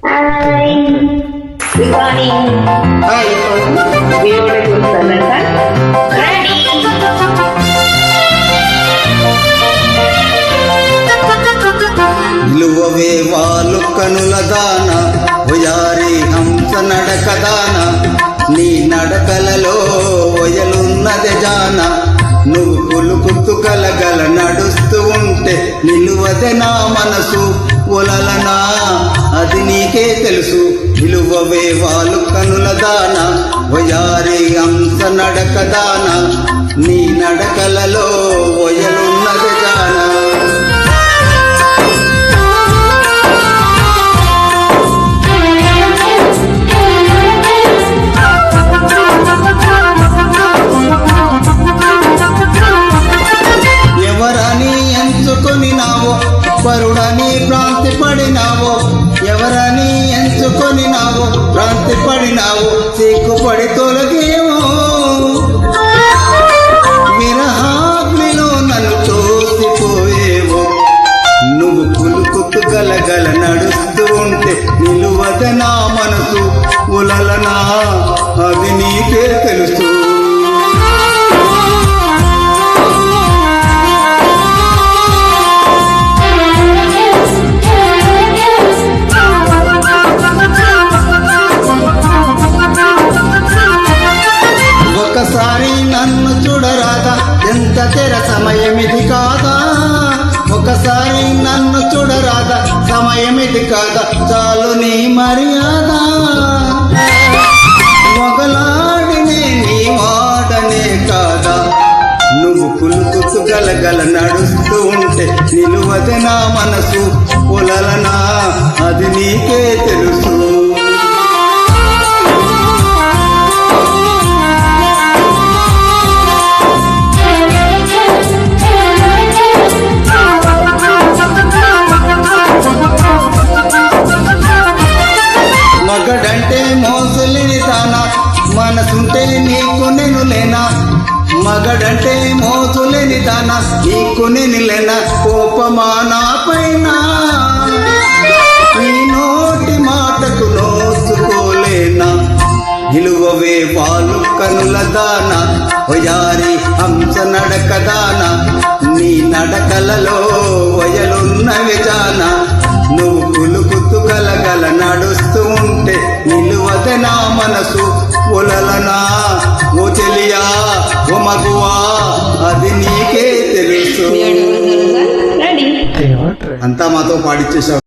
Good morning. Video చూస్తానంట. Ready. నిలువవే వాళ్ళు కనుల దాన ఒయారి హంస నడకదాన నీ నడకలలో ఒయలున్నది జాన నువ్వు కులుకుతు కలగల నడుస్తూ ఉంటే నిలువదే నా మనసు ఒలలనా అది నీకే తెలుసు. నిలువవే వాళ్ళు కనుల దాన ఒయారి హంస నడకదాన నీ నడకలలో ఒయలున్నది జాన. పరుడని భ్రాంతి పడినావో ఎవరని ఎంచుకొనినావో భ్రాంతి పడినావో సిగ్గుపడి తొలగేమో విరహాగ్నిలో నన్ను తోసిపోయేవో నువ్వు కులుకుతు గలగల నడుస్తూ ఉంటే నిలువద నా మనసు ఉలలనా అది నీకే తెలుసు. ఒకసారి నన్ను చూడరాదా ఎంత తెర సమయమిది కాదా ఒకసారి నన్ను చూడరాదా సమయమిది కాదా చాలు నీ మర్యాద మొగలాడినే నీ వాడనే కాదా నువ్వు కులుకుతు గలగల నడుస్తూ ఉంటే నిలువదే నా మనసు పొలలనా అది నీకే తెలుసు. మగడంటే మోసులేని తానా మనసుంటే నీకు నేను లేనా మగడంటే మోసులేని దానా నీకు నేను లేనా కోపమా నా పైన నీ నోటి మాటకు నోసుకోలేనా. నిలువవే వాళ్ళు కనుల దాన ఒయారి హంస నడకదాన నీ నడకలలో వయలున్నవి జాన నువ్వు కులుకుతు కలగల నడుస్తూ ఉంటే నిలువదే నా మనసు ఒలలనా ఓ చెలియా ఓ మగువా అది నీకే తెలుసు. రెడీ. అంతా మాతో పాడిచ్చేసావు.